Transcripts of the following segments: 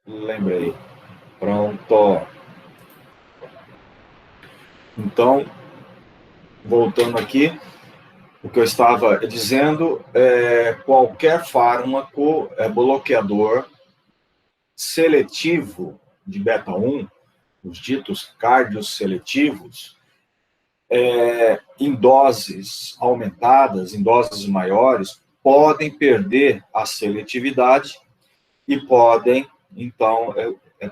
Lembrei. Pronto. Então, voltando aqui, o que eu estava dizendo é qualquer fármaco bloqueador seletivo de beta-1, os ditos cardioseletivos, em doses aumentadas, em doses maiores, podem perder a seletividade e podem, então,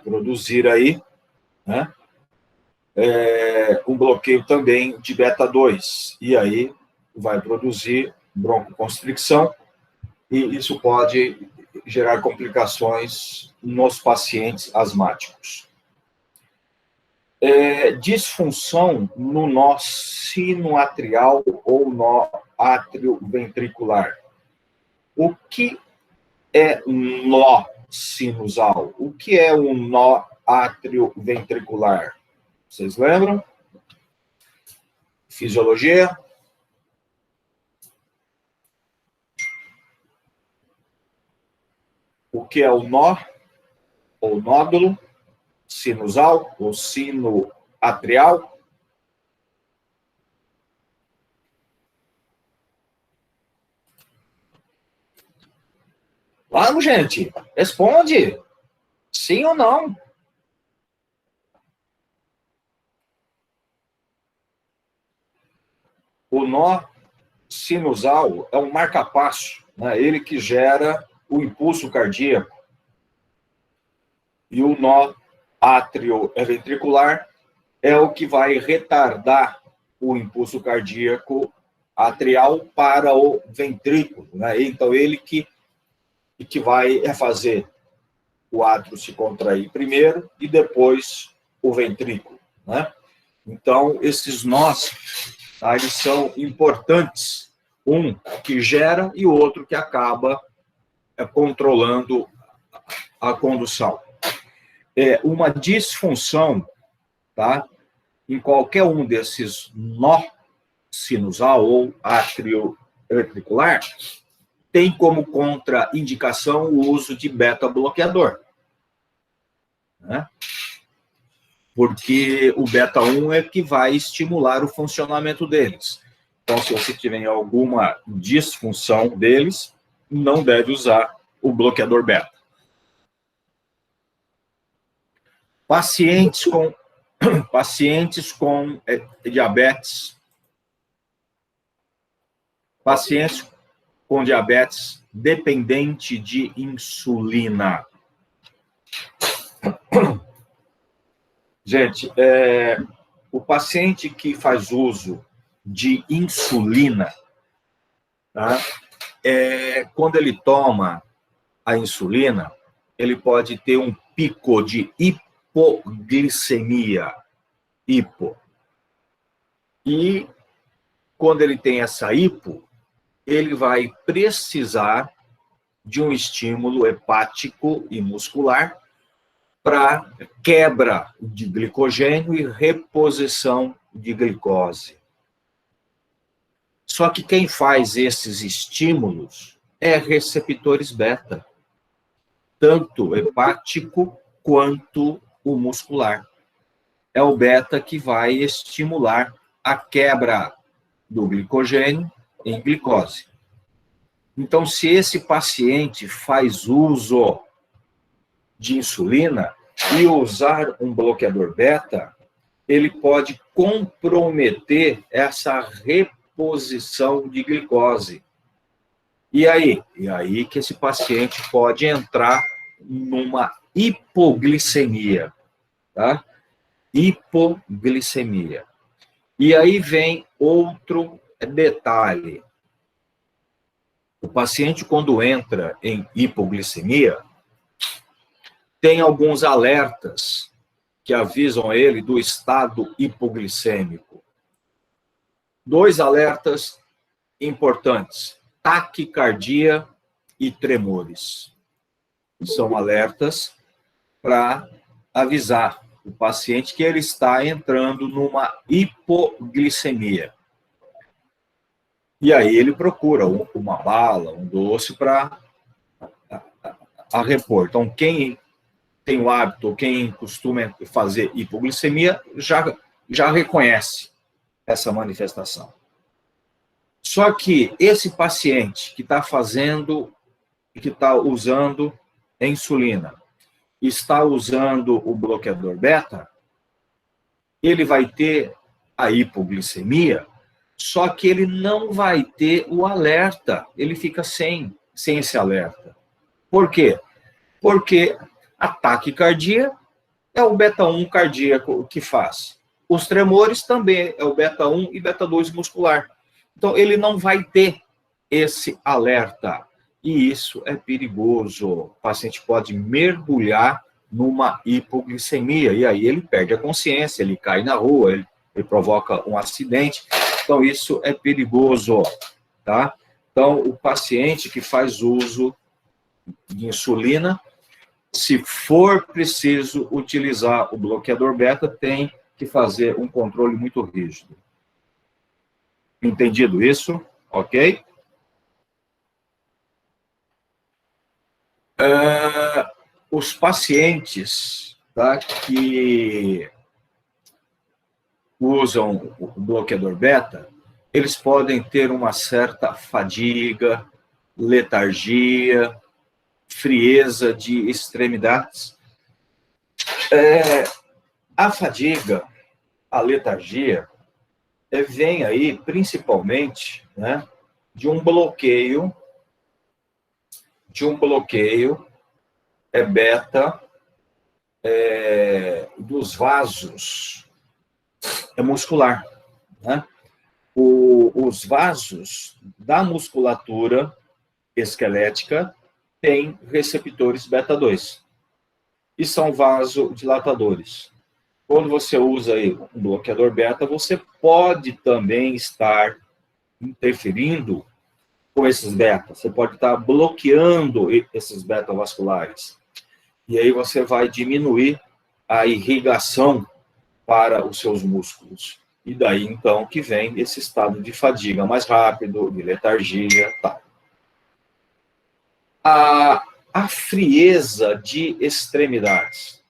produzir aí, né, um bloqueio também de beta-2. E aí vai produzir broncoconstricção e isso pode gerar complicações nos pacientes asmáticos. Disfunção no nó sinoatrial ou nó atrioventricular. O que é um nó sinusal? O que é um nó atrioventricular? Vocês lembram? Fisiologia? O que é o nó ou nódulo sinusal ou sinoatrial? Vamos, gente, responde. Sim ou não? O nó sinusal é um marca-passo, né? Ele que gera o impulso cardíaco. E o nó atrioventricular é o que vai retardar o impulso cardíaco atrial para o ventrículo, né? Então, ele que vai fazer o átrio se contrair primeiro e depois o ventrículo, né? Então, esses nós, tá, eles são importantes. Um que gera e o outro que acaba controlando a condução. Uma disfunção, tá, em qualquer um desses nó sinusal ou atrioventricular, tem como contraindicação o uso de beta-bloqueador, né? Porque o beta-1 é que vai estimular o funcionamento deles. Então, se você tiver alguma disfunção deles, não deve usar o bloqueador beta. Pacientes com diabetes. Pacientes com diabetes dependente de insulina. Gente, o paciente que faz uso de insulina, tá, quando ele toma a insulina, ele pode ter um pico de hipoglicemia, hipo. E quando ele tem essa hipo, ele vai precisar de um estímulo hepático e muscular para quebra de glicogênio e reposição de glicose. Só que quem faz esses estímulos é receptores beta, tanto hepático quanto o muscular. É o beta que vai estimular a quebra do glicogênio em glicose. Então, se esse paciente faz uso de insulina e usar um bloqueador beta, ele pode comprometer essa reposição de glicose. E aí que esse paciente pode entrar numa hipoglicemia, tá? Hipoglicemia. E aí vem outro detalhe. O paciente, quando entra em hipoglicemia, tem alguns alertas que avisam ele do estado hipoglicêmico. 2 alertas importantes: taquicardia e tremores. São alertas para avisar o paciente que ele está entrando numa hipoglicemia. E aí ele procura uma bala, um doce para repor. Então, quem tem o hábito, quem costuma fazer hipoglicemia, já reconhece essa manifestação. Só que esse paciente que está fazendo, que está usando a insulina, está usando o bloqueador beta, ele vai ter a hipoglicemia, só que ele não vai ter o alerta, ele fica sem esse alerta. Por quê? Porque a taquicardia é o beta-1 cardíaco que faz. Os tremores também é o beta-1 e beta-2 muscular. Então, ele não vai ter esse alerta. E isso é perigoso. O paciente pode mergulhar numa hipoglicemia. E aí ele perde a consciência, ele cai na rua, ele provoca um acidente. Então, isso é perigoso, tá? Então, o paciente que faz uso de insulina, se for preciso utilizar o bloqueador beta, tem que fazer um controle muito rígido. Entendido isso? Ok? Os pacientes, tá, que usam o bloqueador beta, eles podem ter uma certa fadiga, letargia, frieza de extremidades. A fadiga, a letargia, vem aí principalmente, né, de um bloqueio beta dos vasos muscular, né? Os vasos da musculatura esquelética têm receptores beta-2 e são vasodilatadores. Quando você usa aí um bloqueador beta, você pode também estar interferindo com esses betas. Você pode estar bloqueando esses beta-vasculares. E aí você vai diminuir a irrigação para os seus músculos. E daí, então, que vem esse estado de fadiga mais rápido, de letargia, tá. A frieza de extremidades.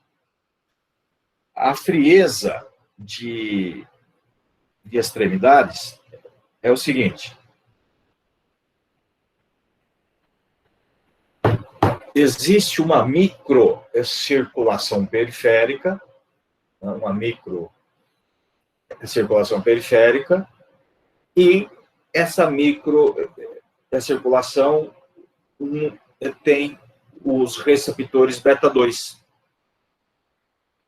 A frieza de extremidades é o seguinte: existe uma microcirculação periférica, e essa microcirculação tem os receptores beta-2.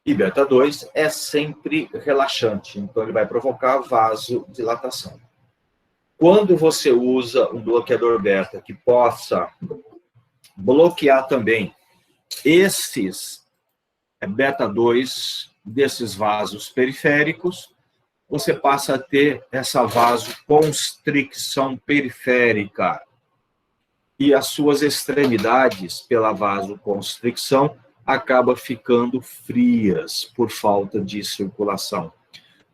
E beta-2 é sempre relaxante, então ele vai provocar vasodilatação. Quando você usa um bloqueador beta que possa bloquear também esses beta-2 desses vasos periféricos, você passa a ter essa vasoconstricção periférica. E as suas extremidades, pela vasoconstricção, acabam ficando frias por falta de circulação.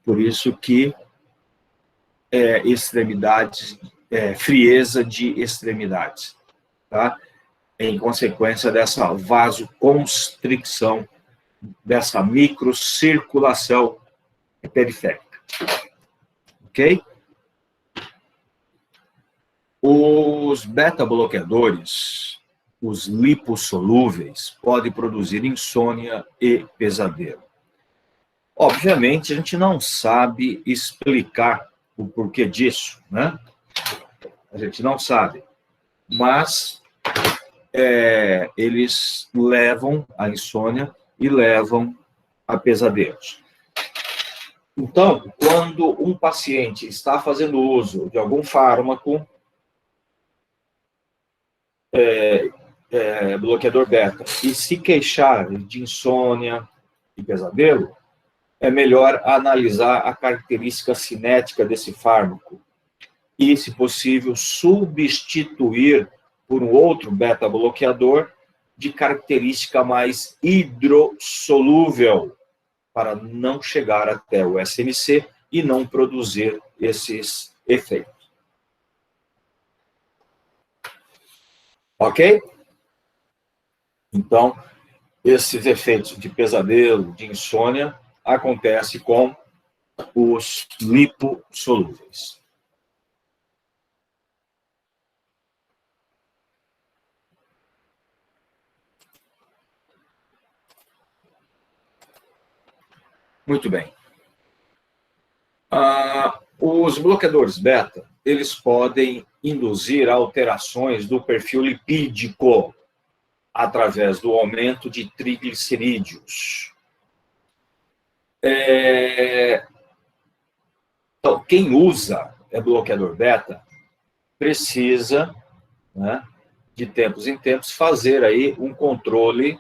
Por isso que frieza de extremidades, tá? Em consequência dessa vasoconstricção, dessa microcirculação periférica. Ok? Os beta-bloqueadores, os lipossolúveis, podem produzir insônia e pesadelo. Obviamente, a gente não sabe explicar o porquê disso, né? A gente não sabe. Mas eles levam à insônia e levam a pesadelos. Então, quando um paciente está fazendo uso de algum fármaco, bloqueador beta, e se queixar de insônia e pesadelo, é melhor analisar a característica cinética desse fármaco e, se possível, substituir por um outro beta-bloqueador de característica mais hidrossolúvel, para não chegar até o SNC e não produzir esses efeitos. Ok? Então, esses efeitos de pesadelo, de insônia, acontecem com os lipossolúveis. Muito bem. Os bloqueadores beta, eles podem induzir alterações do perfil lipídico através do aumento de triglicerídeos. Então, quem usa bloqueador beta precisa, né, de tempos em tempos, fazer aí um controle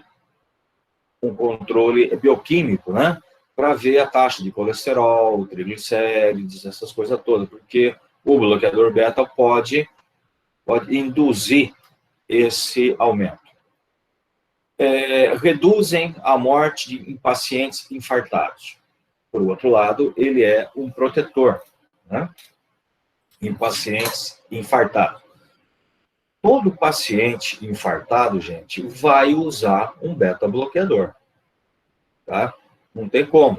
bioquímico, né, para ver a taxa de colesterol, triglicérides, essas coisas todas, porque o bloqueador beta pode induzir esse aumento. Reduzem a morte em pacientes infartados. Por outro lado, ele é um protetor, né, em pacientes infartados. Todo paciente infartado, gente, vai usar um beta-bloqueador, tá? Não tem como,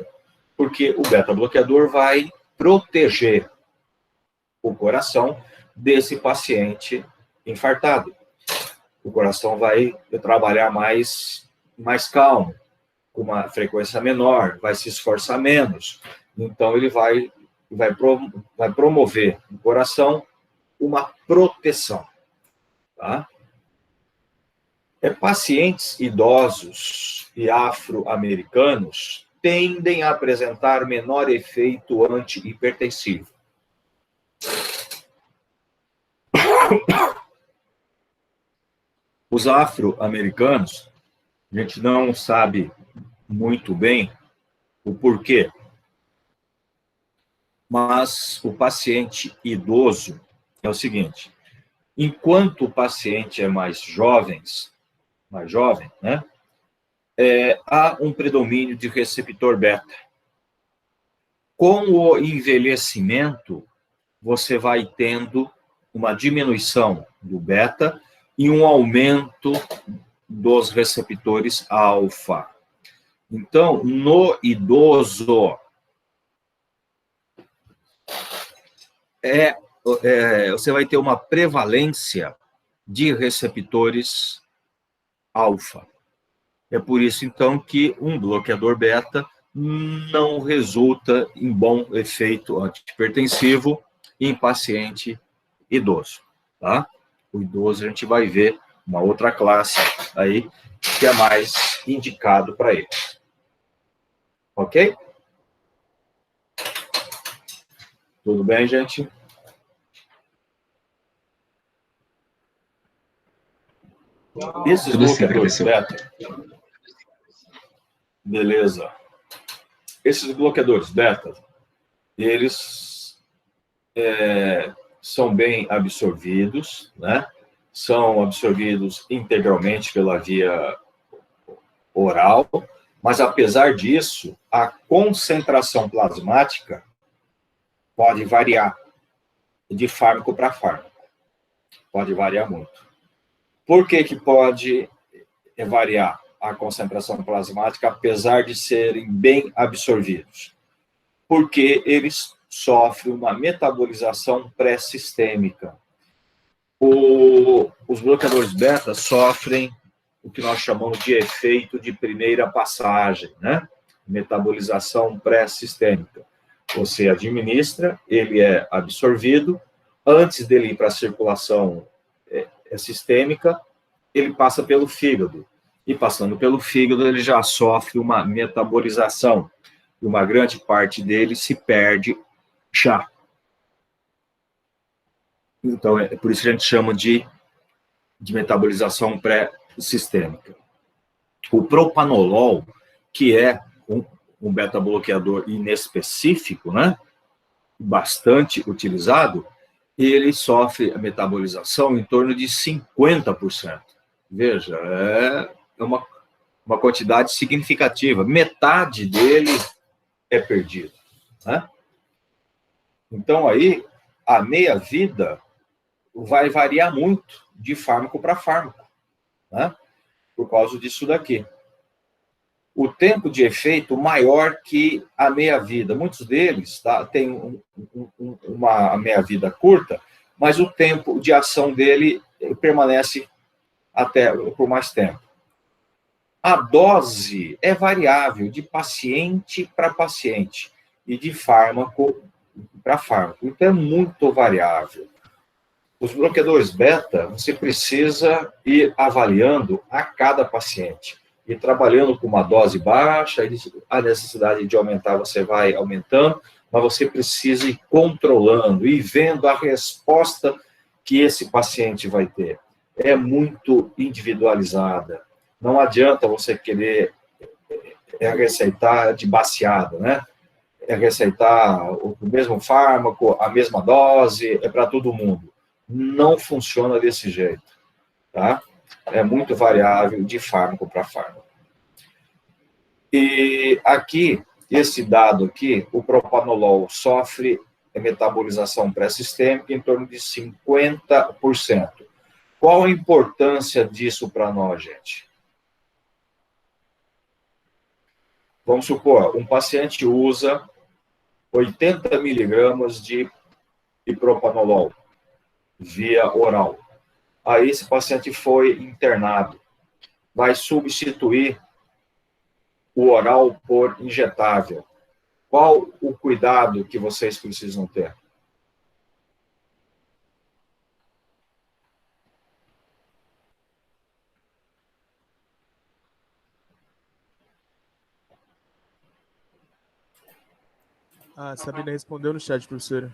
porque o beta-bloqueador vai proteger o coração desse paciente infartado. O coração vai trabalhar mais calmo, com uma frequência menor, vai se esforçar menos. Então, ele vai promover no coração uma proteção. Tá? Pacientes idosos e afro-americanos tendem a apresentar menor efeito anti-hipertensivo. Os afro-americanos, a gente não sabe muito bem o porquê, mas o paciente idoso é o seguinte: enquanto o paciente é mais jovem, né, há um predomínio de receptor beta. Com o envelhecimento, você vai tendo uma diminuição do beta e um aumento dos receptores alfa. Então, no idoso, você vai ter uma prevalência de receptores alfa. É por isso, então, que um bloqueador beta não resulta em bom efeito antihipertensivo em paciente idoso, tá? O idoso a gente vai ver uma outra classe aí que é mais indicado para ele. Ok? Tudo bem, gente? Esses bloqueadores beta... Beleza. Esses bloqueadores beta, eles são bem absorvidos, né? São absorvidos integralmente pela via oral, mas, apesar disso, a concentração plasmática pode variar de fármaco para fármaco. Pode variar muito. Por que pode variar a concentração plasmática, apesar de serem bem absorvidos? Porque eles sofrem uma metabolização pré-sistêmica. Os bloqueadores beta sofrem o que nós chamamos de efeito de primeira passagem, né? Metabolização pré-sistêmica. Você administra, ele é absorvido, antes dele ir para a circulação sistêmica, ele passa pelo fígado. E passando pelo fígado, ele já sofre uma metabolização. E uma grande parte dele se perde já. Então, é por isso que a gente chama de metabolização pré-sistêmica. O propanolol, que é um beta-bloqueador inespecífico, né, bastante utilizado, ele sofre a metabolização em torno de 50%. Veja, é uma quantidade significativa. Metade dele é perdido, né? Então, aí, a meia-vida vai variar muito de fármaco para fármaco, né? Por causa disso daqui. o tempo de efeito maior que a meia-vida. Muitos deles têm uma meia-vida curta, mas o tempo de ação dele permanece até por mais tempo. A dose é variável de paciente para paciente e de fármaco para fármaco. Então, é muito variável. Os bloqueadores beta, você precisa ir avaliando a cada paciente. E trabalhando com uma dose baixa, a necessidade de aumentar você vai aumentando, mas você precisa ir controlando e vendo a resposta que esse paciente vai ter. É muito individualizada. Não adianta você querer receitar de baseada, né? Receitar o mesmo fármaco, a mesma dose, é para todo mundo. Não funciona desse jeito, tá? É muito variável de fármaco para fármaco. E aqui, esse dado aqui, o propanolol sofre metabolização pré-sistêmica em torno de 50%. Qual a importância disso para nós, gente? Vamos supor, um paciente usa 80 miligramas de propanolol via oral. Aí esse paciente foi internado. Vai substituir o oral por injetável. Qual o cuidado que vocês precisam ter? A Sabrina respondeu no chat, professora.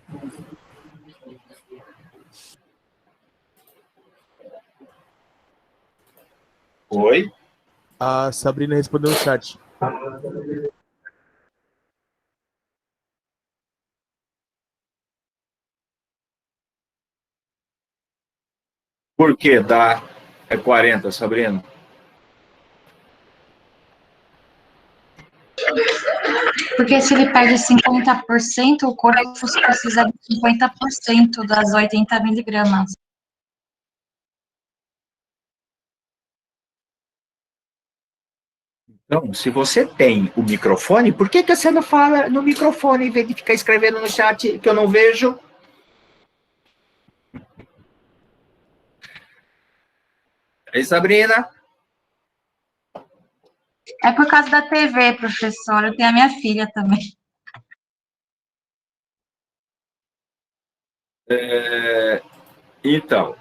Oi? A Sabrina respondeu no chat. Por que dá 40, Sabrina? Porque se ele perde 50%, o corpo precisa de 50% das 80 miligramas. Então, se você tem o microfone, por que você não fala no microfone em vez de ficar escrevendo no chat que eu não vejo? Ei, Sabrina? É por causa da TV, professora. Eu tenho a minha filha também. Então,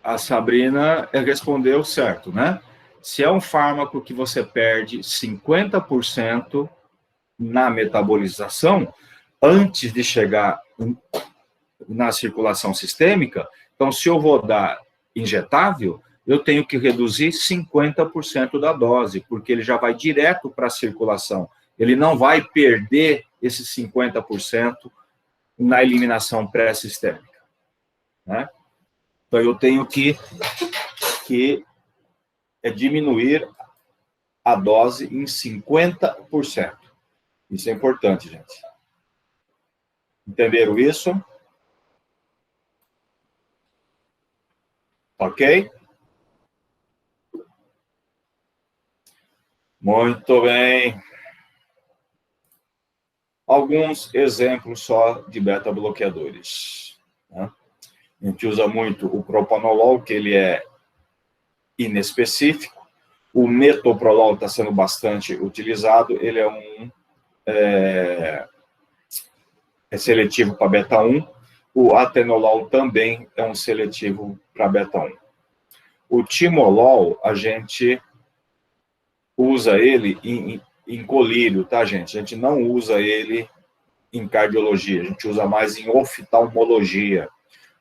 a Sabrina respondeu certo, né? Se é um fármaco que você perde 50% na metabolização, antes de chegar na circulação sistêmica, então, se eu vou dar injetável, eu tenho que reduzir 50% da dose, porque ele já vai direto para a circulação. Ele não vai perder esses 50% na eliminação pré-sistêmica, né? Então, eu tenho que diminuir a dose em 50%. Isso é importante, gente. Entenderam isso? Ok? Muito bem. Alguns exemplos só de beta-bloqueadores, né? A gente usa muito o propanolol, que ele é inespecífico. O metoprolol está sendo bastante utilizado. Ele é seletivo para beta-1. O atenolol também é um seletivo para beta-1. O timolol, a gente usa ele em colírio, tá, gente? A gente não usa ele em cardiologia, a gente usa mais em oftalmologia.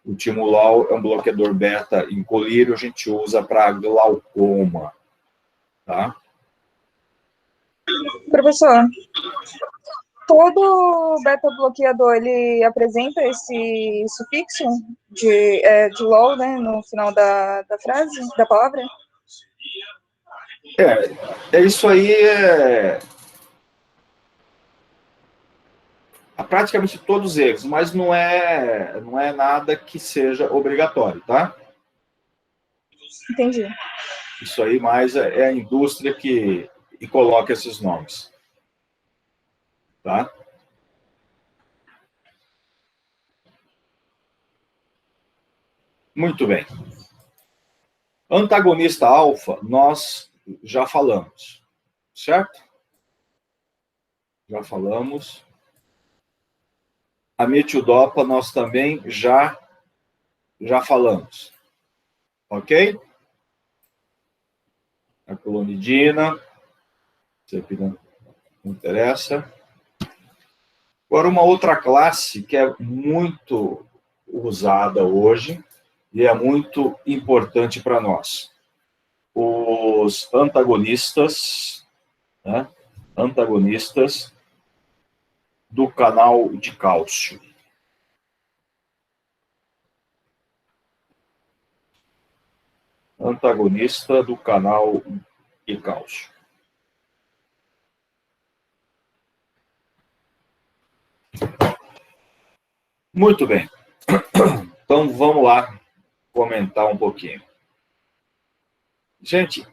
O timolol é um bloqueador beta em colírio, a gente usa para glaucoma, tá? Professor, todo beta-bloqueador, ele apresenta esse sufixo de LOL, né, no final da frase, da palavra? Isso aí praticamente todos eles, mas não é nada que seja obrigatório, tá? Entendi. Isso aí mais é a indústria que e coloca esses nomes. Tá? Muito bem. Antagonista alfa, nós já falamos, certo? Já falamos. A metildopa nós também já falamos. Ok? A clonidina, não interessa. Agora, uma outra classe que é muito usada hoje e é muito importante para nós. Os antagonistas, né? Antagonistas do canal de cálcio. Antagonista do canal de cálcio. Muito bem. Então, vamos lá comentar um pouquinho. Gente,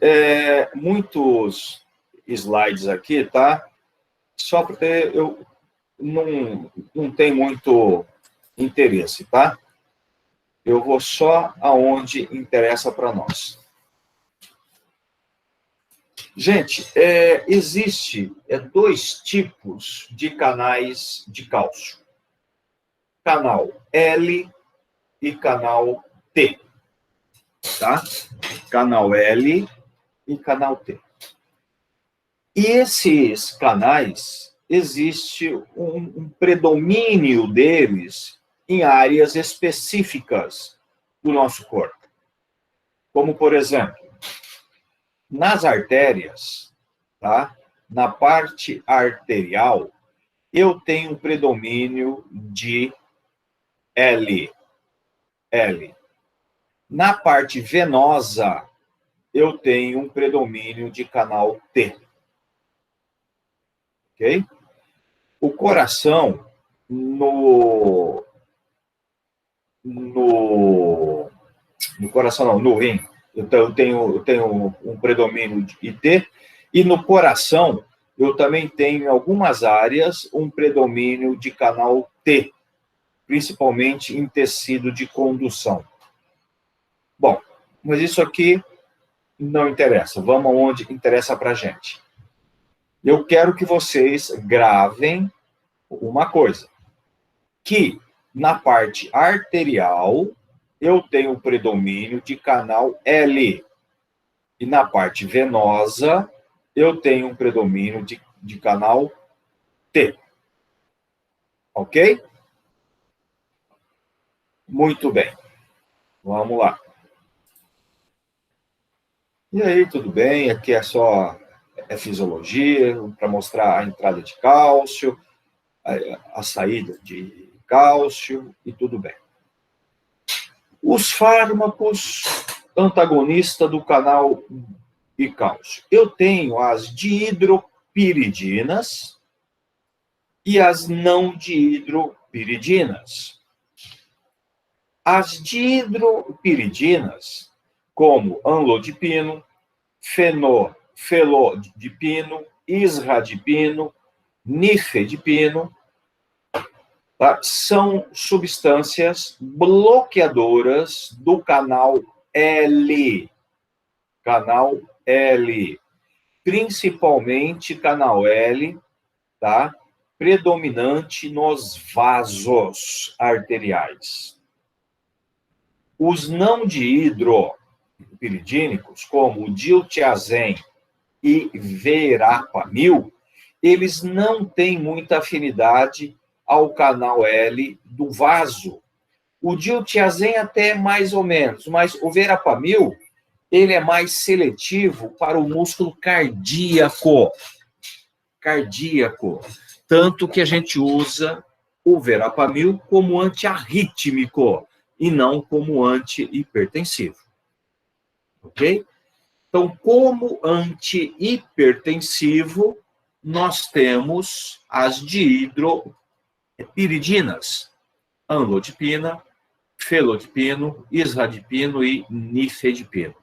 muitos slides aqui, tá? Só porque eu não tenho muito interesse, tá? Eu vou só aonde interessa para nós. Gente, existe 2 tipos de canais de cálcio. Canal L e canal T. Tá? Canal L e canal T. E esses canais, existe um predomínio deles em áreas específicas do nosso corpo. Como, por exemplo, nas artérias, tá? Na parte arterial, eu tenho um predomínio de L. Na parte venosa, eu tenho um predomínio de canal T. Ok? O coração, no coração não, no rim, eu tenho um predomínio de T, e no coração, eu também tenho, em algumas áreas, um predomínio de canal T, principalmente em tecido de condução. Bom, mas isso aqui não interessa. Vamos aonde interessa para a gente. Eu quero que vocês gravem uma coisa. Que na parte arterial, eu tenho o predomínio de canal L. E na parte venosa, eu tenho um predomínio de canal T. Ok? Muito bem. Vamos lá. E aí, tudo bem? Aqui é só fisiologia, para mostrar a entrada de cálcio, a saída de cálcio, e tudo bem. Os fármacos antagonistas do canal de cálcio. Eu tenho as dihidropiridinas e as não dihidropiridinas. As dihidropiridinas, como amlodipino, felodipino, isradipino, nifedipino, tá? São substâncias bloqueadoras do canal L. Canal L. Principalmente canal L, tá? Predominante nos vasos arteriais. Os não dihidropiridínicos, como o diltiazem e verapamil, eles não têm muita afinidade ao canal L do vaso. O diltiazem até mais ou menos, mas o verapamil, ele é mais seletivo para o músculo cardíaco. Tanto que a gente usa o verapamil como antiarrítmico e não como antihipertensivo. Ok? Então, como antihipertensivo, nós temos as dihidropiridinas, amlodipina, felodipino, isradipino e nifedipino.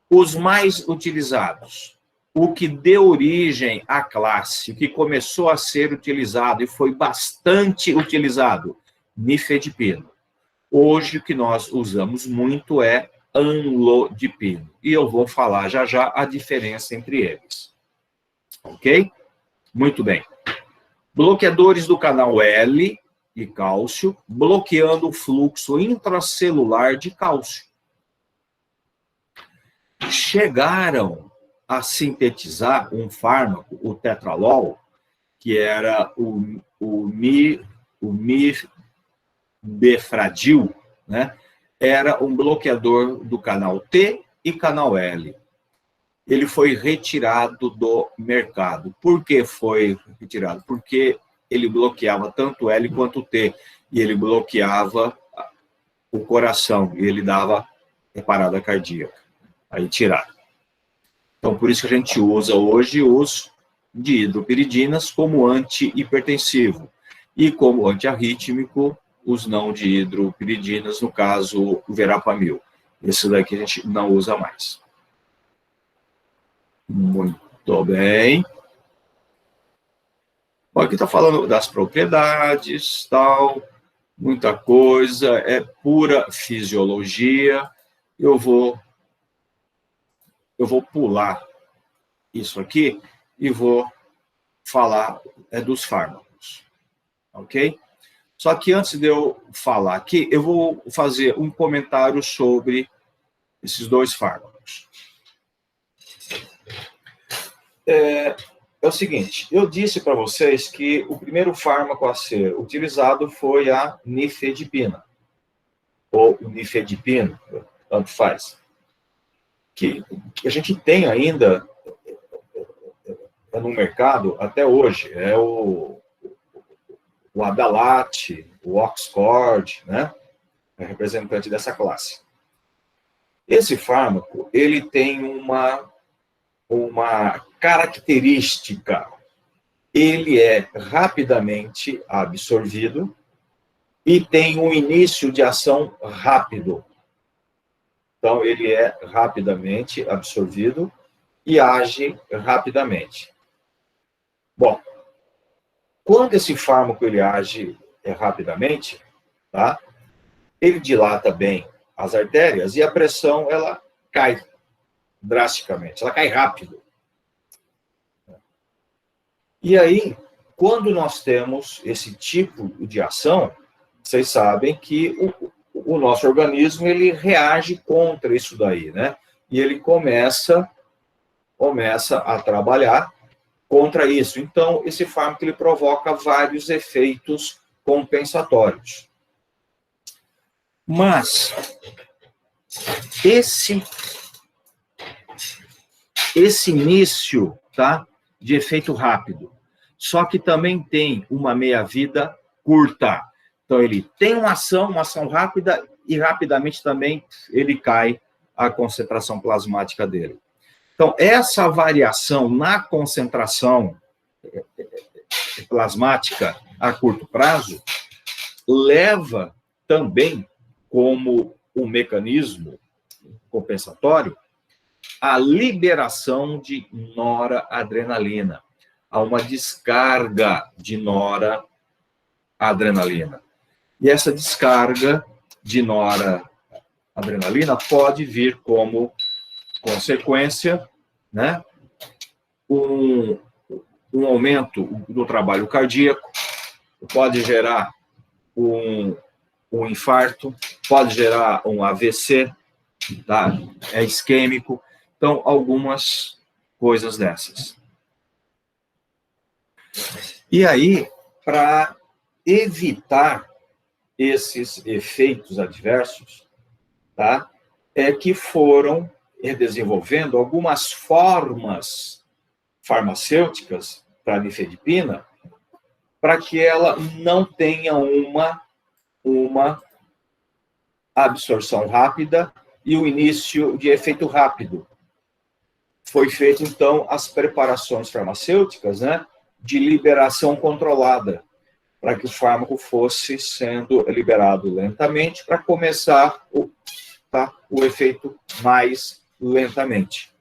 Os mais utilizados, o que deu origem à classe, o que começou a ser utilizado e foi bastante utilizado, nifedipino. Hoje, o que nós usamos muito é amlodipino. E eu vou falar já já a diferença entre eles. Ok? Muito bem. Bloqueadores do canal L de cálcio, bloqueando o fluxo intracelular de cálcio. Chegaram a sintetizar um fármaco, o tetralol, que era o mirbefradil, né? Era um bloqueador do canal T e canal L. Ele foi retirado do mercado. Por que foi retirado? Porque ele bloqueava tanto L quanto T, e ele bloqueava o coração, e ele dava parada cardíaca. Aí tiraram. Então, por isso que a gente usa hoje os dihidropiridinas como antihipertensivo, e como antiarrítmico, os não dihidropiridinas, no caso, o verapamil. Esse daqui a gente não usa mais. Muito bem. Bom, aqui está falando das propriedades, tal, muita coisa, é pura fisiologia. Eu vou pular isso aqui e vou falar dos fármacos, ok? Só que antes de eu falar aqui, eu vou fazer um comentário sobre esses dois fármacos. É o seguinte, eu disse para vocês que o primeiro fármaco a ser utilizado foi a nifedipina, ou nifedipino, tanto faz, que a gente tem ainda no mercado até hoje, é o Adalat, o Oxcord, né? É representante dessa classe. Esse fármaco, ele tem uma característica. Ele é rapidamente absorvido e tem um início de ação rápido. Então, ele é rapidamente absorvido e age rapidamente. Bom, quando esse fármaco ele age rapidamente, tá? Ele dilata bem as artérias e a pressão ela cai drasticamente, ela cai rápido. E aí, quando nós temos esse tipo de ação, vocês sabem que o nosso organismo ele reage contra isso daí, né? E ele começa a trabalhar contra isso. Então, esse fármaco ele provoca vários efeitos compensatórios. Mas esse início, tá, de efeito rápido, só que também tem uma meia-vida curta. Então, ele tem uma ação rápida, e rapidamente também ele cai a concentração plasmática dele. Então, essa variação na concentração plasmática a curto prazo leva também, como um mecanismo compensatório, a liberação de noradrenalina, a uma descarga de noradrenalina. E essa descarga de noradrenalina pode vir como consequência, né, um aumento do trabalho cardíaco, pode gerar um infarto, pode gerar um AVC, tá? É isquêmico. Então, algumas coisas dessas. E aí, para evitar esses efeitos adversos, tá? É que foram desenvolvendo algumas formas farmacêuticas para a nifedipina, para que ela não tenha uma absorção rápida e o início de efeito rápido. Foi feito, então, as preparações farmacêuticas, né, de liberação controlada, para que o fármaco fosse sendo liberado lentamente, para começar o efeito mais lentamente.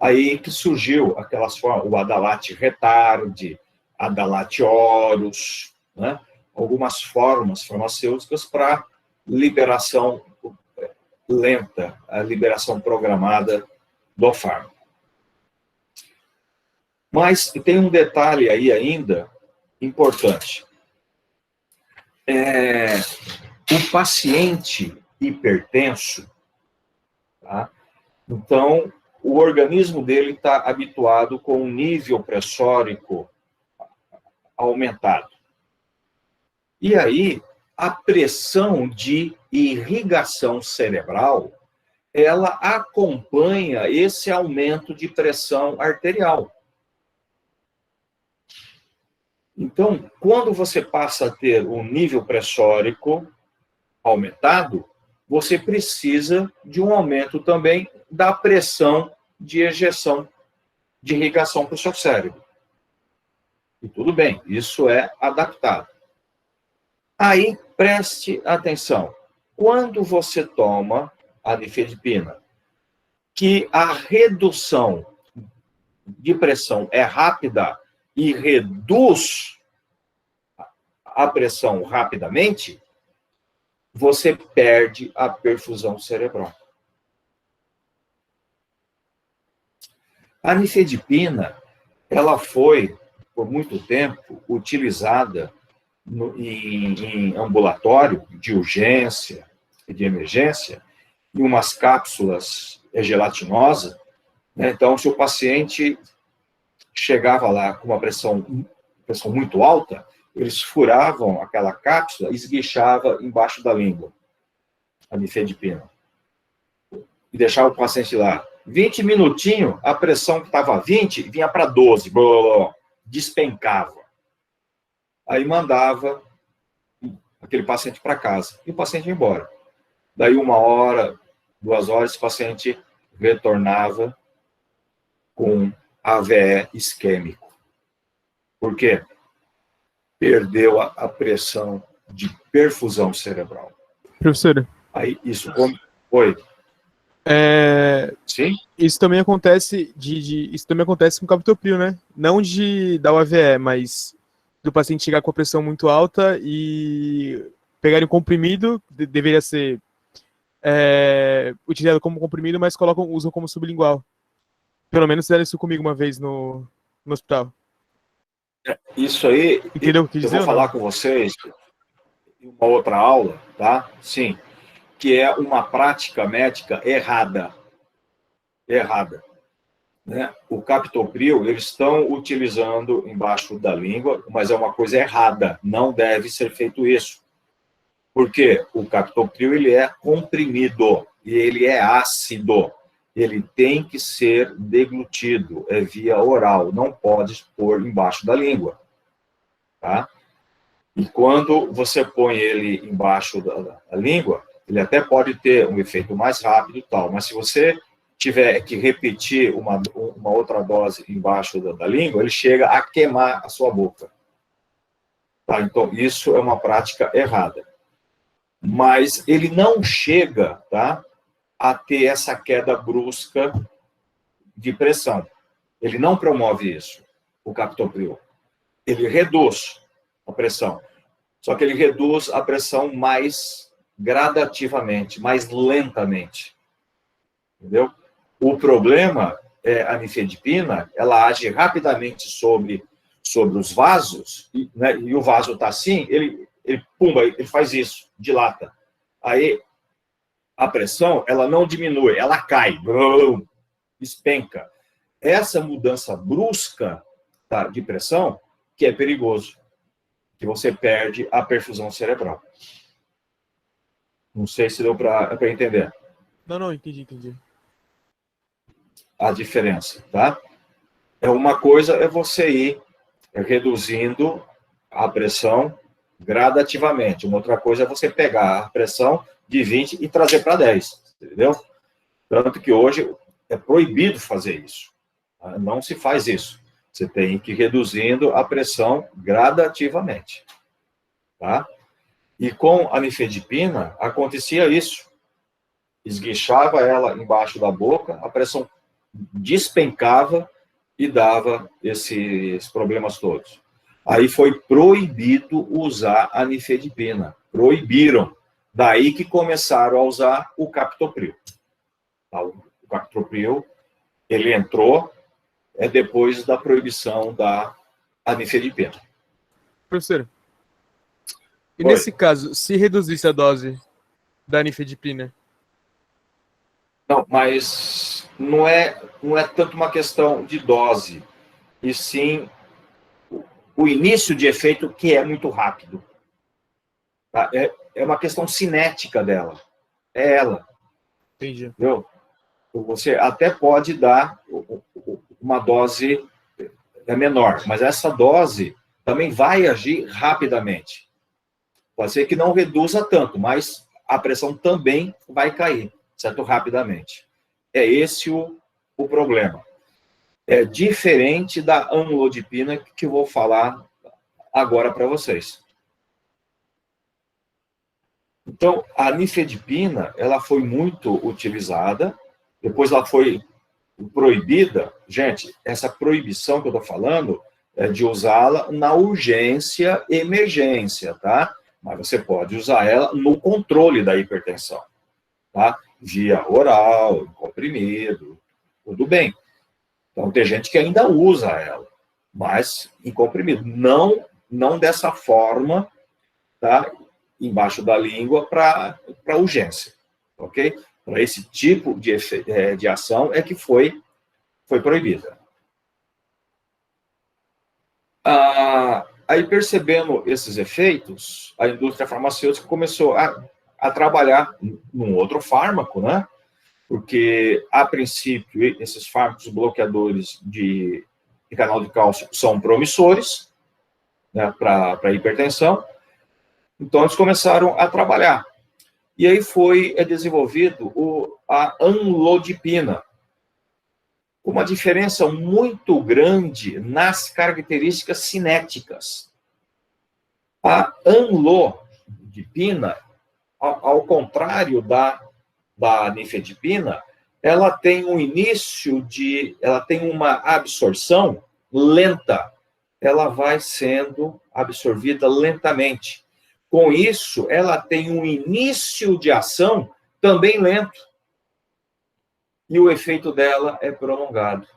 Aí que surgiu aquelas formas, o Adalat Retard, Adalat Aureus, né? Algumas formas farmacêuticas para liberação lenta, a liberação programada do fármaco. Mas tem um detalhe aí ainda importante. O paciente hipertenso, tá? Então, o organismo dele está habituado com um nível pressórico aumentado. E aí, a pressão de irrigação cerebral, ela acompanha esse aumento de pressão arterial. Então, quando você passa a ter um nível pressórico aumentado, você precisa de um aumento também da pressão de ejeção de irrigação para o seu cérebro. E tudo bem, isso é adaptado. Aí, preste atenção. Quando você toma a nifedipina, que a redução de pressão é rápida e reduz a pressão rapidamente, você perde a perfusão cerebral. A nifedipina, ela foi, por muito tempo, utilizada em ambulatório de urgência e de emergência, em umas cápsulas gelatinosas, né? Então, se o paciente chegava lá com uma pressão muito alta, eles furavam aquela cápsula e esguichavam embaixo da língua a nifedipina. E deixava o paciente lá. 20 minutinhos, a pressão que estava 20 vinha para 12, despencava. Aí mandava aquele paciente para casa e o paciente ia embora. Daí 1 hora, 2 horas, o paciente retornava com AVE isquêmico. Por quê? Perdeu a pressão de perfusão cerebral. Professora. Aí isso... Oi. Sim? Isso também acontece isso também acontece com captopril, né? Não de dar o AVE, mas do paciente chegar com a pressão muito alta e pegar um comprimido, deveria ser utilizado como comprimido, mas usam como sublingual. Pelo menos fizeram isso comigo uma vez no hospital. Isso aí, entendeu o que eu vou falar com vocês em uma outra aula, tá? Sim, que é uma prática médica errada. Errada. Né? O captopril, eles estão utilizando embaixo da língua, mas é uma coisa errada, não deve ser feito isso. Porque o captopril, ele é comprimido, e ele é ácido. Ele tem que ser deglutido, é via oral, não pode pôr embaixo da língua. Tá? E quando você põe ele embaixo da língua, ele até pode ter um efeito mais rápido e tal, mas se você tiver que repetir uma outra dose embaixo da língua, ele chega a queimar a sua boca. Tá? Então, isso é uma prática errada. Mas ele não chega, tá, a ter essa queda brusca de pressão. Ele não promove isso, o captopril. Ele reduz a pressão. Só que ele reduz a pressão mais gradativamente, mais lentamente. Entendeu? O problema é a nifedipina, ela age rapidamente sobre os vasos, né, e o vaso está assim, ele faz isso, dilata. Aí, a pressão, ela não diminui, ela cai, despenca. Essa mudança brusca, tá, de pressão, que é perigoso, que você perde a perfusão cerebral. Não sei se deu para entender. Não, entendi. A diferença, tá? Uma coisa é você ir reduzindo a pressão gradativamente. Uma outra coisa é você pegar a pressão de 20 e trazer para 10, entendeu? Tanto que hoje é proibido fazer isso. Tá? Não se faz isso. Você tem que ir reduzindo a pressão gradativamente, tá? E com a nifedipina acontecia isso. Esguichava ela embaixo da boca, a pressão despencava e dava esses problemas todos. Aí foi proibido usar a nifedipina. Proibiram. Daí que começaram a usar o captopril. O captopril, ele entrou depois da proibição da nifedipina. Professor, e Oi. nesse caso, se reduzisse a dose da nifedipina? Não, mas não é tanto uma questão de dose, e sim o início de efeito, que é muito rápido. Tá? É uma questão cinética dela. É ela. Entendi. Entendeu? Você até pode dar uma dose menor, mas essa dose também vai agir rapidamente. Pode ser que não reduza tanto, mas a pressão também vai cair, certo? Rapidamente. É esse o problema. É diferente da amlodipina, que eu vou falar agora para vocês. Então, a nifedipina, ela foi muito utilizada, depois ela foi proibida. Gente, essa proibição que eu estou falando é de usá-la na urgência e emergência, tá? Mas você pode usar ela no controle da hipertensão, tá? Via oral, comprimido, tudo bem. Então, tem gente que ainda usa ela, mas em comprimido. Não dessa forma, tá? Embaixo da língua para urgência, ok? Para esse tipo de ação é que foi proibida. Aí, percebendo esses efeitos, a indústria farmacêutica começou a trabalhar num outro fármaco, né? Porque, a princípio, esses fármacos bloqueadores de canal de cálcio são promissores, né, para hipertensão. Então, eles começaram a trabalhar. E aí foi desenvolvido a amlodipina, uma diferença muito grande nas características cinéticas. A amlodipina, ao contrário da nifedipina, ela tem ela tem uma absorção lenta. Ela vai sendo absorvida lentamente. Com isso, ela tem um início de ação também lento. E o efeito dela é prolongado.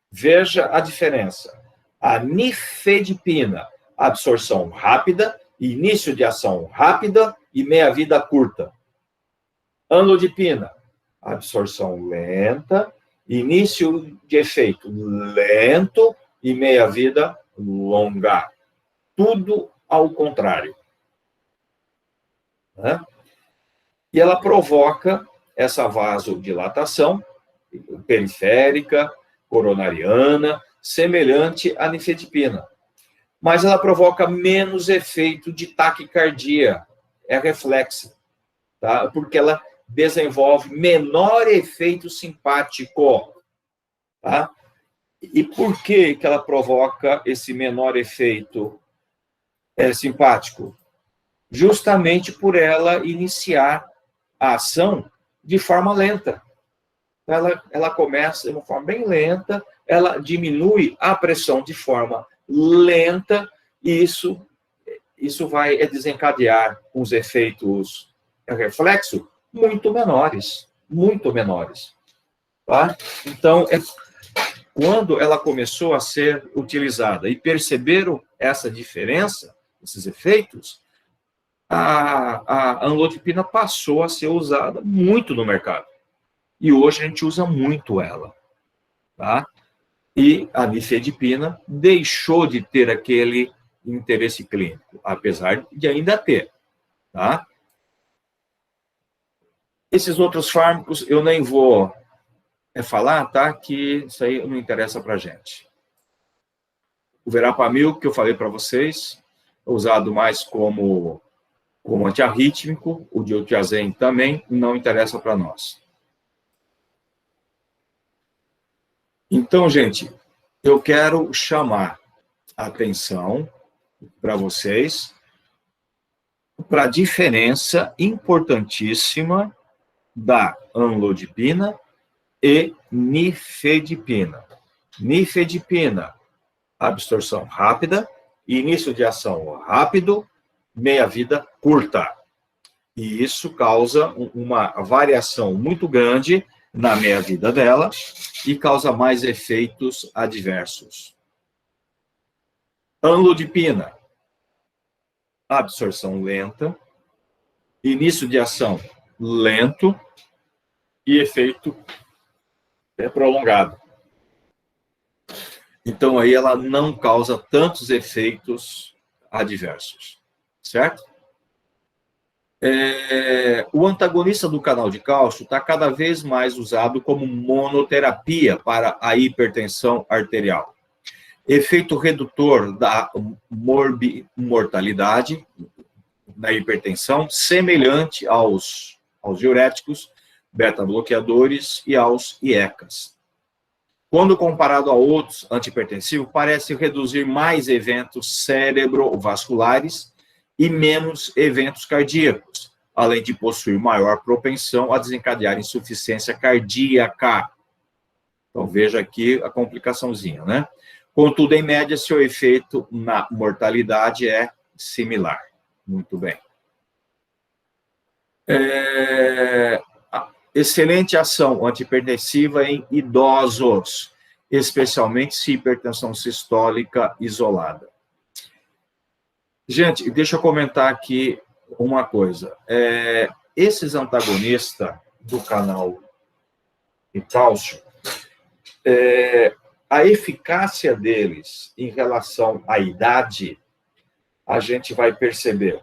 Veja a diferença. A nifedipina, absorção rápida, início de ação rápida e meia-vida curta. Amlodipina, absorção lenta, início de efeito lento e meia-vida longa. Tudo ao contrário. Né? E ela provoca essa vasodilatação periférica, coronariana, semelhante à nifedipina. Mas ela provoca menos efeito de taquicardia, é reflexa, tá? Porque ela desenvolve menor efeito simpático. Tá? E por que ela provoca esse menor efeito simpático? Justamente por ela iniciar a ação de forma lenta. Ela começa de uma forma bem lenta, ela diminui a pressão de forma lenta, e isso vai desencadear uns efeitos reflexo muito menores. Tá? Então, quando ela começou a ser utilizada e perceberam essa diferença, esses efeitos, a amlodipina passou a ser usada muito no mercado. E hoje a gente usa muito ela. Tá? E a nifedipina deixou de ter aquele interesse clínico, apesar de ainda ter. Tá? Esses outros fármacos eu nem vou falar, tá? Que isso aí não interessa para a gente. O verapamil, que eu falei para vocês, é usado mais como antiarrítmico, o diltiazem também não interessa para nós. Então, gente, eu quero chamar a atenção para vocês para a diferença importantíssima da amlodipina e nifedipina. Nifedipina, absorção rápida, início de ação rápido, meia-vida curta. E isso causa uma variação muito grande na meia-vida dela e causa mais efeitos adversos. Amlodipina, absorção lenta, início de ação lento e efeito prolongado. Então, aí ela não causa tantos efeitos adversos, certo? O antagonista do canal de cálcio está cada vez mais usado como monoterapia para a hipertensão arterial. Efeito redutor da mortalidade da hipertensão, semelhante aos diuréticos, beta-bloqueadores e aos IECAs. Quando comparado a outros antihipertensivos, parece reduzir mais eventos cerebrovasculares e menos eventos cardíacos, além de possuir maior propensão a desencadear insuficiência cardíaca. Então, veja aqui a complicaçãozinha, né? Contudo, em média, seu efeito na mortalidade é similar. Muito bem. Excelente ação antihipertensiva em idosos, especialmente se hipertensão sistólica isolada. Gente, deixa eu comentar aqui uma coisa. Esses antagonistas do canal de cálcio, a eficácia deles em relação à idade, a gente vai perceber.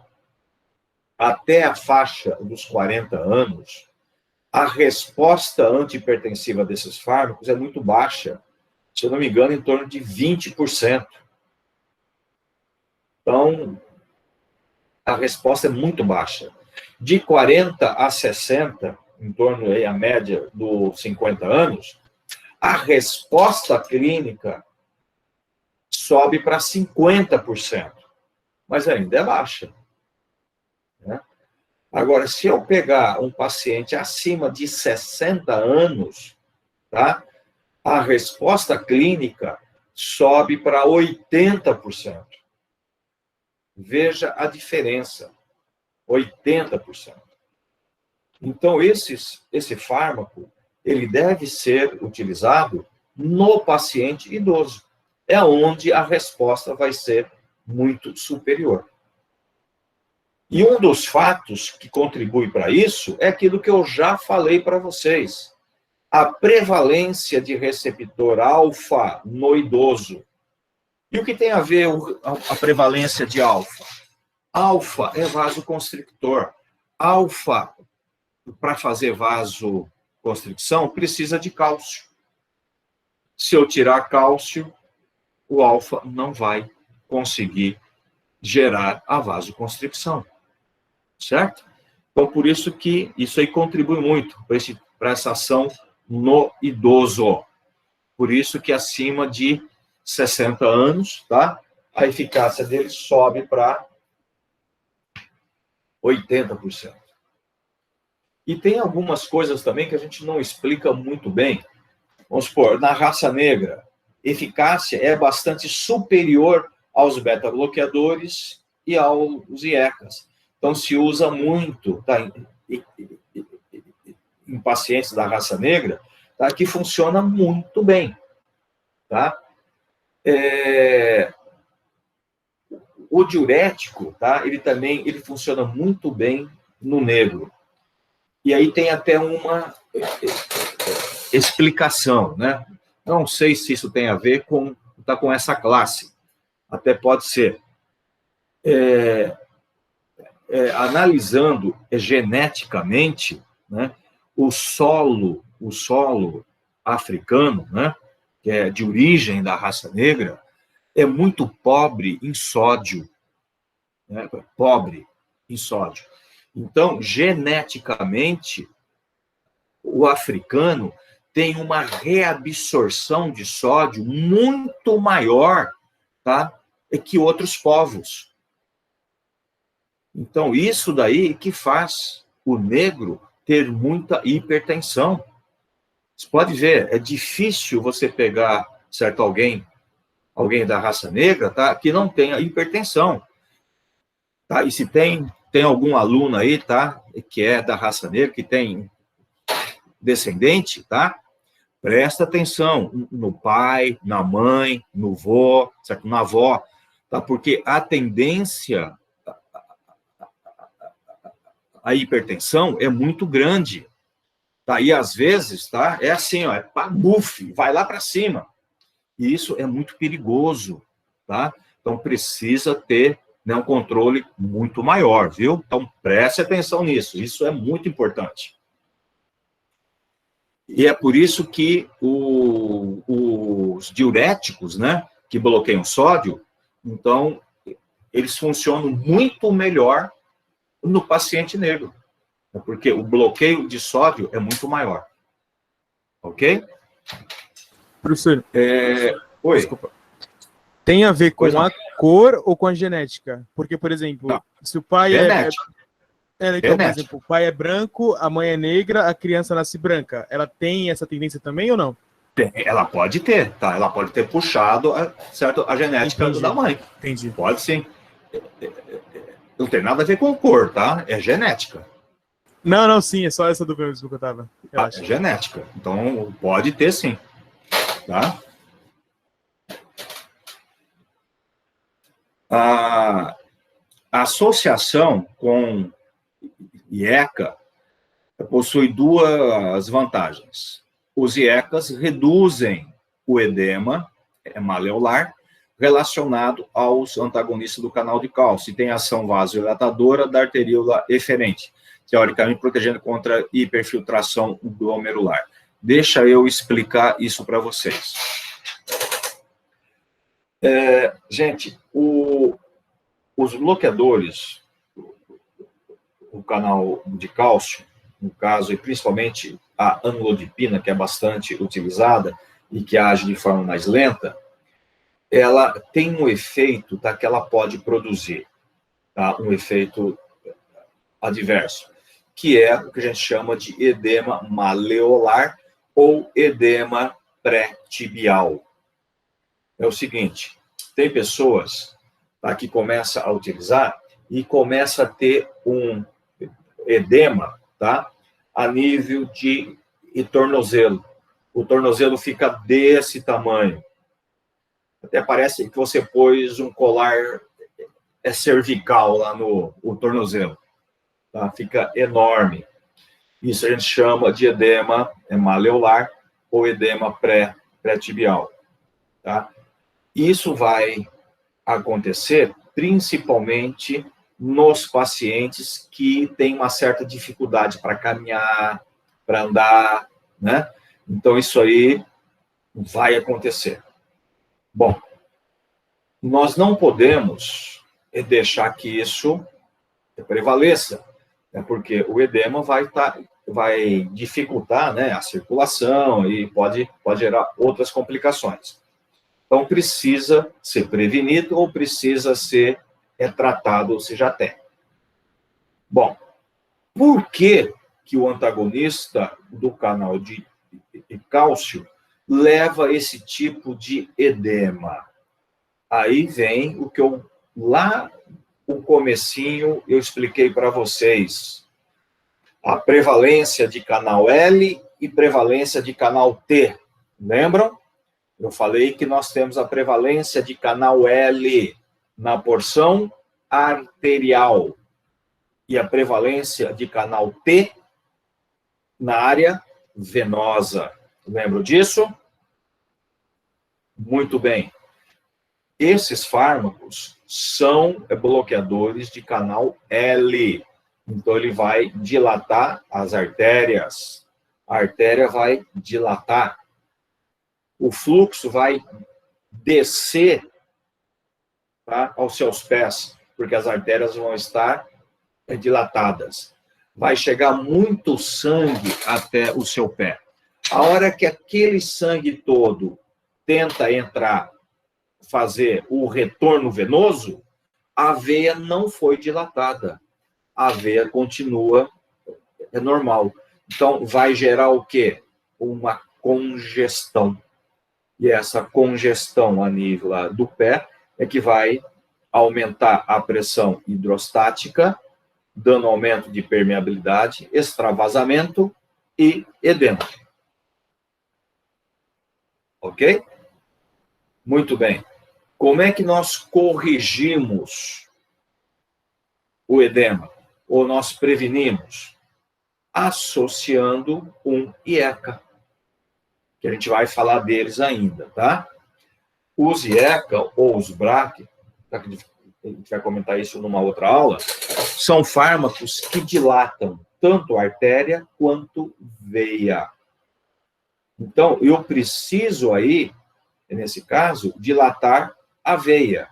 Até a faixa dos 40 anos, a resposta antihipertensiva desses fármacos é muito baixa. Se eu não me engano, em torno de 20%. Então, a resposta é muito baixa. De 40 a 60, em torno aí, a média dos 50 anos, a resposta clínica sobe para 50%, mas ainda é baixa. Né? Agora, se eu pegar um paciente acima de 60 anos, tá? A resposta clínica sobe para 80%. Veja a diferença, 80%. Então, esse fármaco, ele deve ser utilizado no paciente idoso. É onde a resposta vai ser muito superior. E um dos fatos que contribui para isso é aquilo que eu já falei para vocês. A prevalência de receptor alfa no idoso. E o que tem a ver a prevalência de alfa? Alfa é vasoconstrictor. Alfa, para fazer vasoconstricção, precisa de cálcio. Se eu tirar cálcio, o alfa não vai conseguir gerar a vasoconstricção. Certo? Então, por isso que isso aí contribui muito para essa ação no idoso. Por isso que acima de 60 anos, tá? A eficácia dele sobe para 80%. E tem algumas coisas também que a gente não explica muito bem. Vamos supor, na raça negra, eficácia é bastante superior aos beta-bloqueadores e aos IECAs. Então, se usa muito, tá, em pacientes da raça negra, tá, que funciona muito bem. Tá? O diurético, tá, ele funciona muito bem no negro. E aí tem até uma explicação, né? Não sei se isso tem a ver com essa classe. Até pode ser. Analisando geneticamente, né, o solo africano, né, que é de origem da raça negra, é muito pobre em sódio. Né, pobre em sódio. Então, geneticamente, o africano tem uma reabsorção de sódio muito maior, tá, que outros povos. Então, isso daí que faz o negro ter muita hipertensão, Você pode ver, é difícil você pegar, certo, alguém da raça negra, tá, que não tenha hipertensão. Tá? E se tem algum aluno aí, tá, que é da raça negra, que tem descendente, tá? Presta atenção no pai, na mãe, no vô, certo? Na avó, tá? Porque a tendência à hipertensão é muito grande, tá? E às vezes, tá? É assim, ó, é pabuf, vai lá para cima. E isso é muito perigoso, tá? Então precisa ter, né, um controle muito maior, viu? Então preste atenção nisso, isso é muito importante. E é por isso que os diuréticos, né, que bloqueiam sódio, então, eles funcionam muito melhor no paciente negro, porque o bloqueio de sódio é muito maior. Ok? Professor, Oi. desculpa. Tem a ver com Pois não. a cor ou com a genética? Porque, por exemplo, Não. se o pai Genética. então, por exemplo, o pai é branco, a mãe é negra, a criança nasce branca. Ela tem essa tendência também ou não? Ela pode ter, tá? Ela pode ter puxado, certo, a genética Entendi. da mãe. Entendi. Pode sim. Não tem nada a ver com cor, tá? É genética. Não, sim, é só essa dúvida mesmo que eu tava. É genética. Então, pode ter sim. Tá? A associação com IECA possui duas vantagens. Os IECAs reduzem o edema maleolar relacionado aos antagonistas do canal de cálcio e tem ação vasodilatadora da arteríola eferente, teoricamente protegendo contra hiperfiltração glomerular. Deixa eu explicar isso para vocês. Gente, os bloqueadores, o canal de cálcio, no caso, e principalmente a amlodipina, que é bastante utilizada e que age de forma mais lenta, ela tem um efeito, tá, que ela pode produzir, tá, um efeito adverso, que é o que a gente chama de edema maleolar ou edema pré-tibial. É o seguinte, tem pessoas, tá, que começam a utilizar e começa a ter um edema, tá, a nível de tornozelo. O tornozelo fica desse tamanho. Até parece que você pôs um colar cervical lá no tornozelo. Tá? Fica enorme. Isso a gente chama de edema maleolar ou edema pré-tibial. Tá? Isso vai acontecer principalmente nos pacientes que têm uma certa dificuldade para caminhar, para andar, né? Então, isso aí vai acontecer. Bom, nós não podemos deixar que isso prevaleça, né? Porque o edema vai dificultar, né, a circulação e pode gerar outras complicações. Então, precisa ser prevenido ou precisa ser tratado se já tem. Bom, por que o antagonista do canal de cálcio leva esse tipo de edema? Aí vem o que lá no comecinho eu expliquei para vocês. A prevalência de canal L e prevalência de canal T. Lembram? Eu falei que nós temos a prevalência de canal L na porção arterial e a prevalência de canal T na área venosa. Lembram disso? Muito bem. Esses fármacos são bloqueadores de canal L. Então, ele vai dilatar as artérias. A artéria vai dilatar. O fluxo vai descer, tá, aos seus pés, porque as artérias vão estar dilatadas. Vai chegar muito sangue até o seu pé. A hora que aquele sangue todo tenta entrar, fazer o retorno venoso, a veia não foi dilatada. A veia continua normal. Então, vai gerar o quê? Uma congestão. E essa congestão a nível lá do pé é que vai aumentar a pressão hidrostática, dando aumento de permeabilidade, extravasamento e edema. Ok? Muito bem. Como é que nós corrigimos o edema? Ou nós prevenimos? Associando um IECA, que a gente vai falar deles ainda, tá? Os IECA ou os BRAC, a gente vai comentar isso numa outra aula, são fármacos que dilatam tanto a artéria quanto veia. Então, eu preciso aí, nesse caso, dilatar a veia.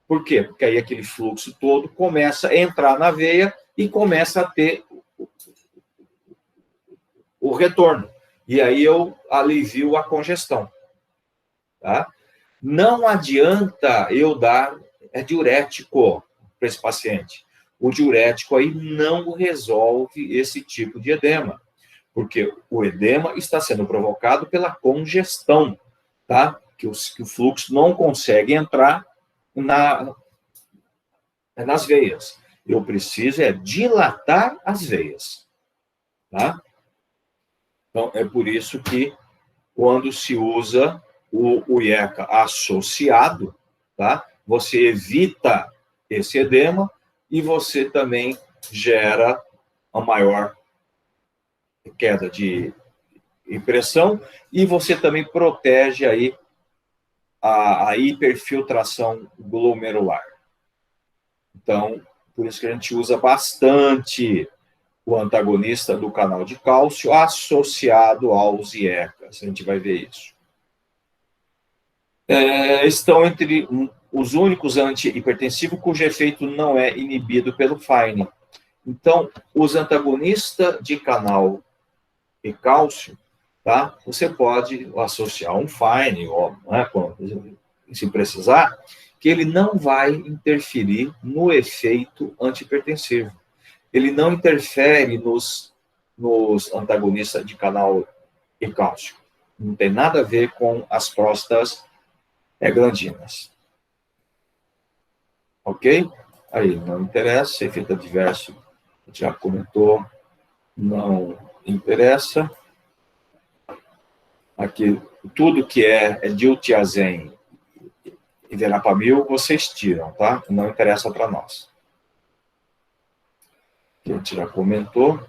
Por quê? Porque aí aquele fluxo todo começa a entrar na veia e começa a ter o retorno. E aí eu alivio a congestão. Tá? Não adianta eu dar diurético para esse paciente. O diurético aí não resolve esse tipo de edema, porque o edema está sendo provocado pela congestão, tá? Que o fluxo não consegue entrar nas veias. Eu preciso dilatar as veias, tá? Então, é por isso que quando se usa o IECA associado, tá? Você evita esse edema e você também gera a maior queda de pressão e você também protege aí a hiperfiltração glomerular. Então, por isso que a gente usa bastante o antagonista do canal de cálcio associado aos IECAs. A gente vai ver isso. Estão entre os únicos antihipertensivos cujo efeito não é inibido pelo FAINE. Então, os antagonistas de canal e cálcio, tá? Você pode associar um FAINE, né, se precisar, que ele não vai interferir no efeito antihipertensivo. Ele não interfere nos antagonistas de canal e cálcio. Não tem nada a ver com as prostaglandinas. Ok? Aí, não interessa, efeito adverso, a gente já comentou, não interessa. Aqui, tudo que é diltiazem e verapamil, vocês tiram, tá? Não interessa para nós. A gente já comentou.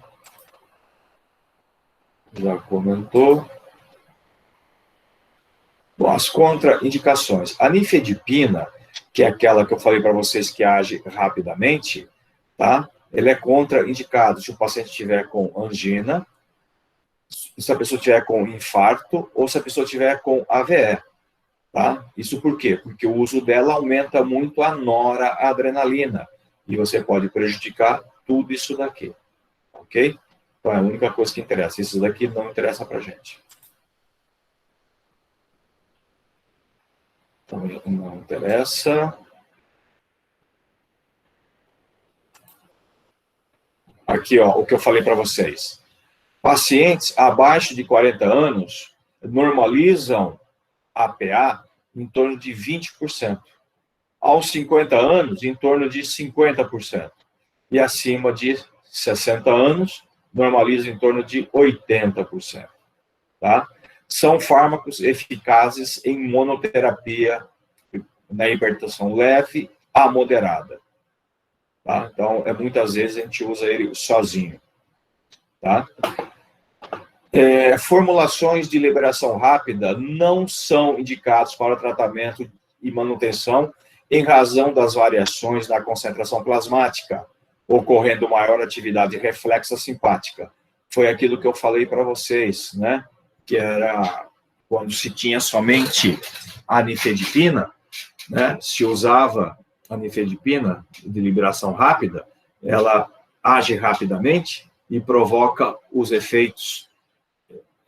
Bom, as contraindicações. A nifedipina, que é aquela que eu falei para vocês que age rapidamente, tá? Ele é contraindicado se o paciente estiver com angina, se a pessoa estiver com infarto ou se a pessoa estiver com AVE. Tá? Isso por quê? Porque o uso dela aumenta muito a noradrenalina e você pode prejudicar tudo isso daqui. Ok? Então é a única coisa que interessa. Isso daqui não interessa pra gente. Então não interessa. Aqui, ó, o que eu falei para vocês. Pacientes abaixo de 40 anos normalizam APA em torno de 20%. Aos 50 anos, em torno de 50%. E acima de 60 anos, normaliza em torno de 80%. Tá? São fármacos eficazes em monoterapia na hipertensão leve a moderada. Tá? Então, muitas vezes a gente usa ele sozinho. Tá? Formulações de liberação rápida não são indicados para o tratamento e manutenção em razão das variações na concentração plasmática, ocorrendo maior atividade reflexa simpática. Foi aquilo que eu falei para vocês, né? Que era quando se tinha somente a nifedipina, né? Se usava a nifedipina de liberação rápida, ela age rapidamente e provoca os efeitos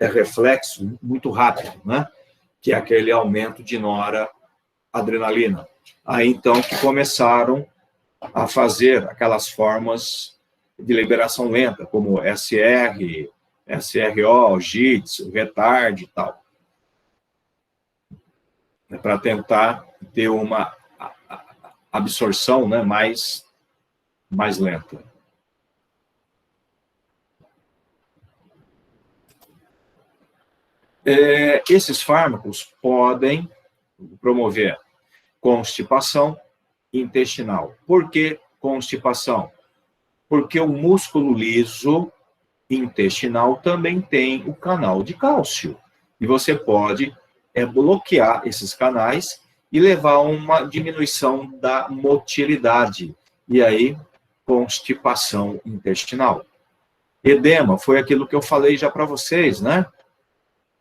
reflexo muito rápido, né? Que é aquele aumento de noradrenalina. Aí, então, que começaram a fazer aquelas formas de liberação lenta, como SR, SRO, JITS, retard e tal. Para tentar ter uma absorção, né, mais lenta. Esses fármacos podem promover constipação intestinal. Por que constipação? Porque o músculo liso intestinal também tem o canal de cálcio. E você pode bloquear esses canais e levar a uma diminuição da motilidade. E aí, constipação intestinal. Edema, foi aquilo que eu falei já para vocês, né?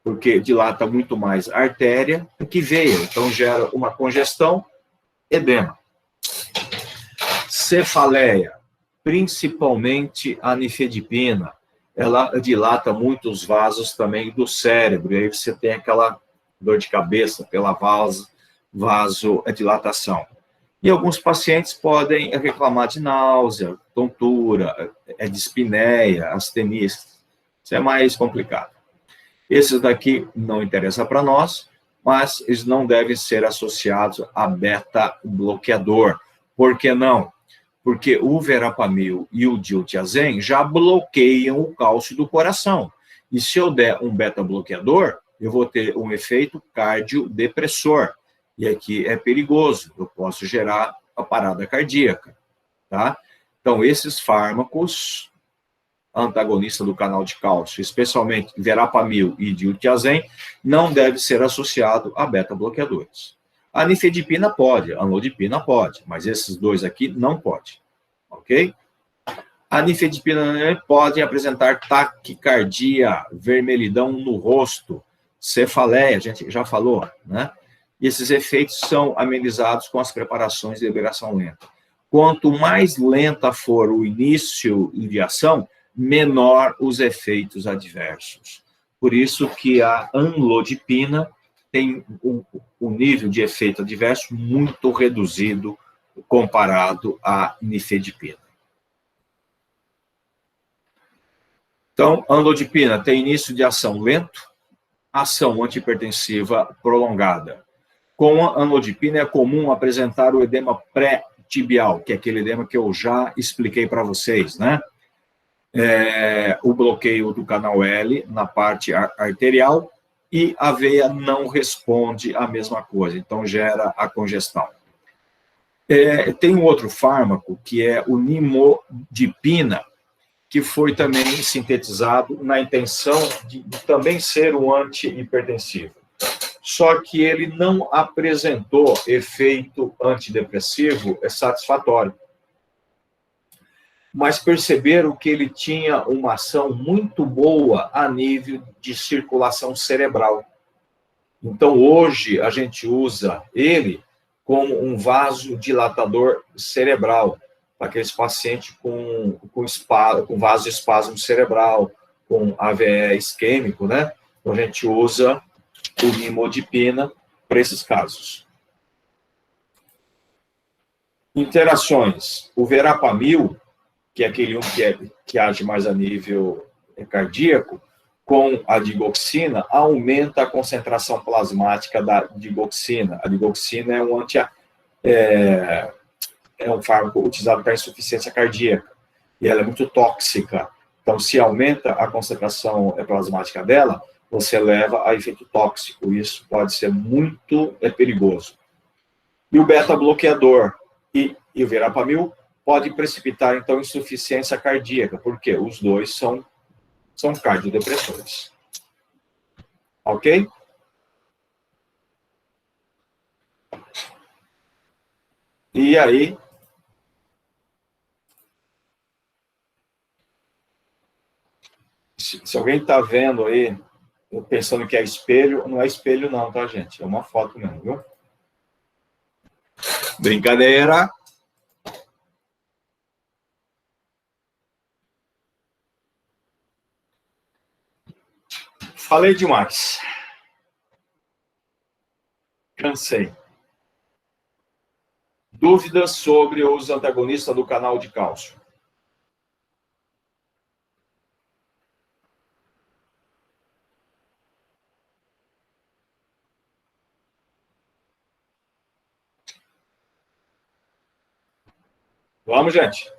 Porque dilata muito mais a artéria do que veia. Então, gera uma congestão, edema. Cefaleia, principalmente a nifedipina, ela dilata muito os vasos também do cérebro. E aí você tem aquela dor de cabeça pela vasodilatação. E alguns pacientes podem reclamar de náusea, tontura, dispneia, astenia. Isso é mais complicado. Esses daqui não interessam para nós, mas eles não devem ser associados a beta-bloqueador. Por que não? Porque o verapamil e o diltiazem já bloqueiam o cálcio do coração. E se eu der um beta-bloqueador, eu vou ter um efeito cardiodepressor. E aqui é perigoso, eu posso gerar a parada cardíaca, tá? Então, esses fármacos antagonistas do canal de cálcio, especialmente verapamil e diltiazem, não deve ser associado a beta-bloqueadores. A nifedipina pode, a amlodipina pode, mas esses dois aqui não pode, ok? A nifedipina pode apresentar taquicardia, vermelhidão no rosto, cefaleia, a gente já falou, né? E esses efeitos são amenizados com as preparações de liberação lenta. Quanto mais lenta for o início de ação, menor os efeitos adversos. Por isso que a amlodipina tem um nível de efeito adverso muito reduzido comparado à nifedipina. Então, a amlodipina tem início de ação lento, ação antihipertensiva prolongada. Com a amlodipina é comum apresentar o edema pré-tibial, que é aquele edema que eu já expliquei para vocês, né? O bloqueio do canal L na parte arterial e a veia não responde a mesma coisa, então gera a congestão. Tem um outro fármaco, que é o nimodipina, que foi também sintetizado na intenção de também ser um antihipertensivo. Só que ele não apresentou efeito antidepressivo satisfatório. Mas perceberam que ele tinha uma ação muito boa a nível de circulação cerebral. Então, hoje, a gente usa ele como um vasodilatador cerebral, para aqueles pacientes com vasoespasmo cerebral, com AVE isquêmico, né? Então, a gente usa o nimodipina para esses casos. Interações. O verapamil, que é aquele que age mais a nível cardíaco, com a digoxina, aumenta a concentração plasmática da digoxina. A digoxina é um fármaco utilizado para insuficiência cardíaca, e ela é muito tóxica. Então, se aumenta a concentração plasmática dela, você leva a efeito tóxico. Isso pode ser muito perigoso. E o beta-bloqueador e o verapamil pode precipitar, então, insuficiência cardíaca, porque os dois são cardiodepressores. Ok? E aí, se alguém está vendo aí, pensando que é espelho, não é espelho não, tá, gente? É uma foto mesmo, viu? Brincadeira. Falei demais. Cansei. Dúvidas sobre os antagonistas do canal de cálcio? Vamos, gente.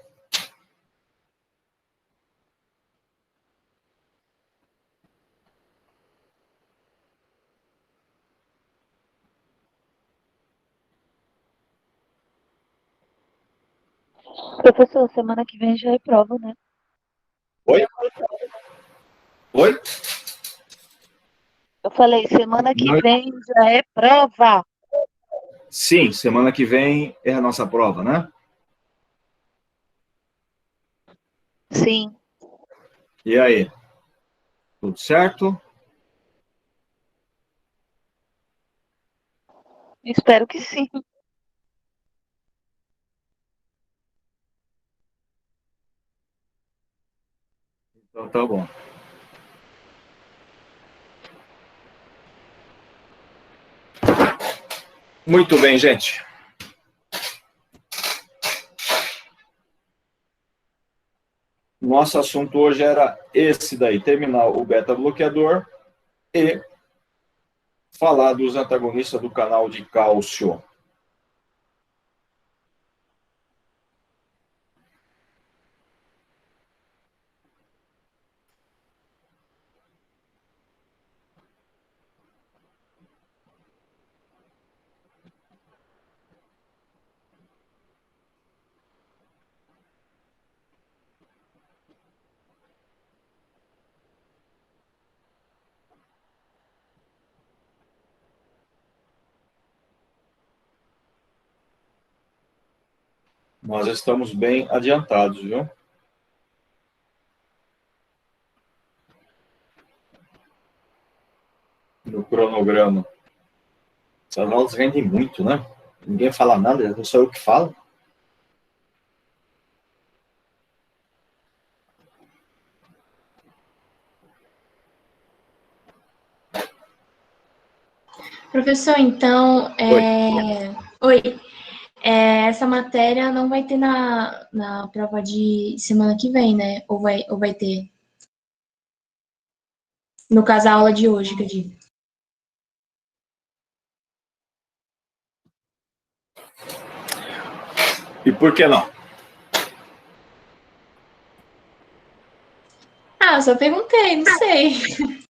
Professor, semana que vem já é prova, né? Oi? Oi? Eu falei, semana que Não. vem já é prova. Sim, semana que vem é a nossa prova, né? Sim, E aí? Tudo certo? espero que sim. Então tá bom. Muito bem, gente. Nosso assunto hoje era esse daí, terminar o beta-bloqueador e falar dos antagonistas do canal de cálcio. Nós estamos bem adiantados, viu? No cronograma. Essas aulas rendem muito, né? Ninguém fala nada, não sou eu que falo. Professor, então, oi, essa matéria não vai ter na prova de semana que vem, né? Ou vai ter? No caso, a aula de hoje, que eu digo. E por que não? Ah, eu só perguntei, não sei.